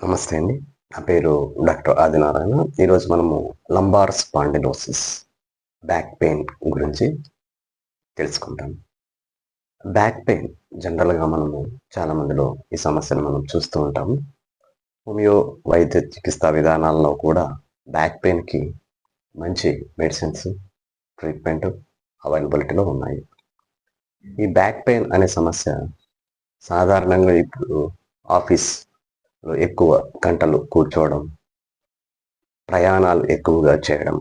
నమస్తే అండి. నా పేరు డాక్టర్ ఆదినారాయణ. ఈరోజు మనము లంబార్ స్పాండిలోసిస్, బ్యాక్ పెయిన్ గురించి తెలుసుకుంటాం. బ్యాక్ పెయిన్ జనరల్‌గా మనము చాలా మందిలో ఈ సమస్యను మనం చూస్తూ ఉంటాము. హోమియో వైద్య చికిత్సా విధానాల్లో కూడా బ్యాక్ పెయిన్‌కి మంచి మెడిసిన్స్, ట్రీట్మెంట్ అవైలబిలిటీలో ఉన్నాయి. ఈ బ్యాక్ పెయిన్ అనే సమస్య సాధారణంగా ఇప్పుడు ఆఫీస్‌లో ఎక్కువ గంటలు కూర్చోవడం, ప్రయాణాలు ఎక్కువగా చేయడం,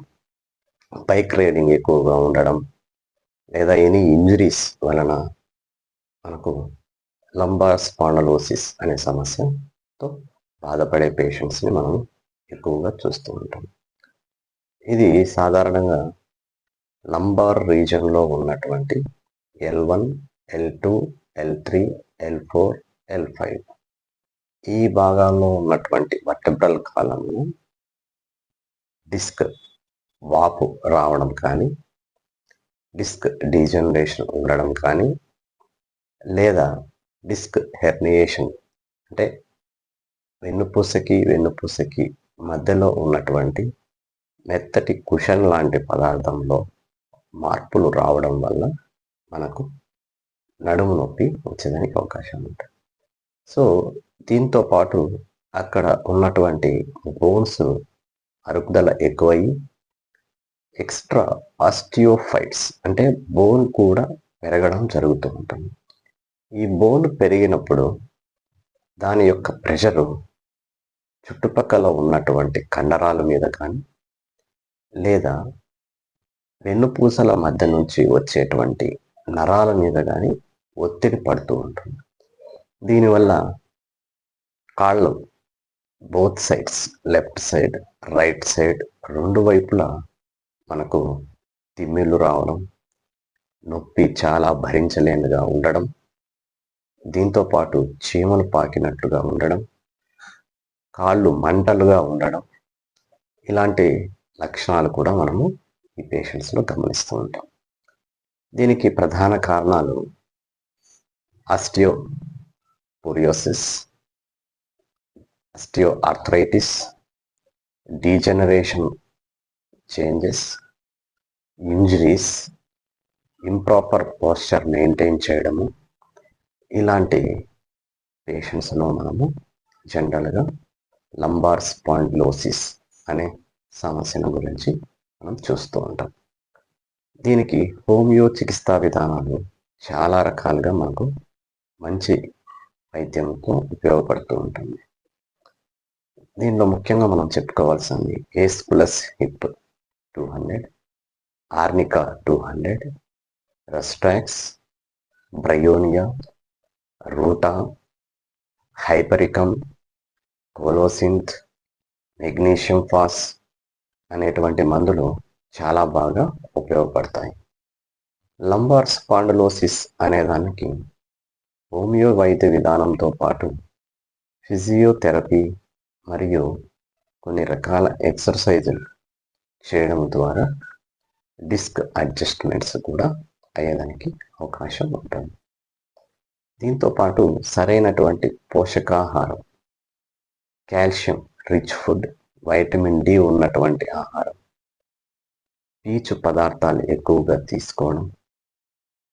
బైక్ రైడింగ్ ఎక్కువగా ఉండడం, లేదా ఎనీ ఇంజురీస్ వలన మనకు లంబార్ స్పాండిలోసిస్ అనే సమస్యతో బాధపడే పేషెంట్స్ని మనం ఎక్కువగా చూస్తూ ఉంటాం. ఇది సాధారణంగా లంబార్ రీజన్లో ఉన్నటువంటి L1, L2, L3, L4, L5 ఈ భాగాల్లో ఉన్నటువంటి వర్టెబ్రల్ కాలమ్‌ను డిస్క్ వాపు రావడం కానీ, డిస్క్ డీజనరేషన్ ఉండడం కానీ, లేదా డిస్క్ హెర్నియేషన్ అంటే వెన్నుపూసకి మధ్యలో ఉన్నటువంటి మెత్తటి కుషన్ లాంటి పదార్థంలో మార్పులు రావడం వల్ల మనకు నడుము నొప్పి వచ్చేదానికి అవకాశం ఉంటుంది. సో దీంతో పాటు అక్కడ ఉన్నటువంటి బోన్స్ అరుగుదల ఎక్కువయ్యి ఎక్స్ట్రా ఆస్టియోఫైట్స్ అంటే బోన్ కూడా పెరగడం జరుగుతూ ఉంటుంది. ఈ బోన్ పెరిగినప్పుడు దాని యొక్క ప్రెషరు చుట్టుపక్కల ఉన్నటువంటి కండరాల మీద కానీ, లేదా వెన్నుపూసల మధ్య నుంచి వచ్చేటువంటి నరాల మీద కానీ ఒత్తిడి పడుతూ ఉంటుంది. దీనివల్ల కాళ్ళు both sides, left side, right side రెండు వైపులా మనకు తిమ్మిళ్ళు రావడం, నొప్పి చాలా భరించలేనిదిగా ఉండడం, దీంతో పాటు చీమలు పాకినట్లుగా ఉండడం, కాళ్ళు మంటలుగా ఉండడం, ఇలాంటి లక్షణాలు కూడా మనము ఈ పేషెంట్స్లో గమనిస్తూ ఉంటాం. దీనికి ప్రధాన కారణాలు osteoporosis, osteoarthritis, degeneration changes, injuries, improper posture maintain చేయడము, ఇలాంటి పేషెంట్స్లో మనము జనరల్గా లంబార్ స్పాండిలోసిస్ అనే సమస్యను గురించి మనం చూస్తూ ఉంటాం. దీనికి హోమియో చికిత్సా విధానాలు చాలా రకాలుగా మనకు మంచి వైద్యంతో ఉపయోగపడుతూ ఉంటుంది. దీనిలో ముఖ్యంగా మనం చెప్పుకోవాల్సింది ace plus hip 200, arnica 200, rhus tox, bryonia, ruta, hypericum, colocynth, magnesium phos అనేటువంటి మందులు చాలా బాగా ఉపయోగపడతాయి. లంబార్ స్పాండిలోసిస్ అనేదానికి హోమియో వైద్య విధానంతో పాటు ఫిజియోథెరపీ మరియు కొన్ని రకాల ఎక్సర్సైజులు చేయడం ద్వారా డిస్క్ అడ్జస్ట్మెంట్స్ కూడా అయ్యేదానికి అవకాశం ఉంటుంది. దీంతోపాటు సరైనటువంటి పోషకాహారం, calcium rich food, vitamin D ఉన్నటువంటి ఆహారం, పీచు పదార్థాలు ఎక్కువగా తీసుకోవడం,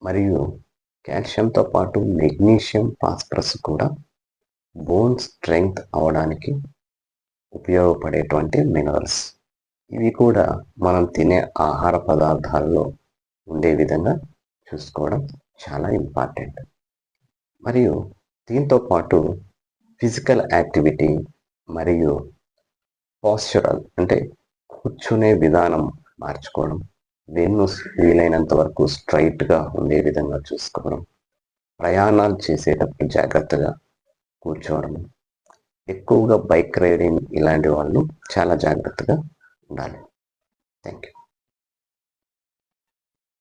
మరియు కాల్షియంతో పాటు మెగ్నీషియం, ఫాస్ఫరస్ కూడా బోన్ స్ట్రెంగ్త్ అవడానికి ఉపయోగపడేటువంటి మినరల్స్. ఇవి కూడా మనం తినే ఆహార పదార్థాల్లో ఉండే విధంగా చూసుకోవడం చాలా ఇంపార్టెంట్. మరియు దీంతో పాటు ఫిజికల్ యాక్టివిటీ మరియు పోస్చరల్ అంటే కూర్చునే విధానం మార్చుకోవడం, వెన్ను వీలైనంత వరకు స్ట్రైట్గా ఉండే విధంగా చూసుకోవడం, ప్రయాణాలు చేసేటప్పుడు జాగ్రత్తగా కూర్చోవడం, ఎక్కువగా బైక్ రైడింగ్ ఇలాంటి వాళ్ళు చాలా జాగ్రత్తగా ఉండాలి. Thank you.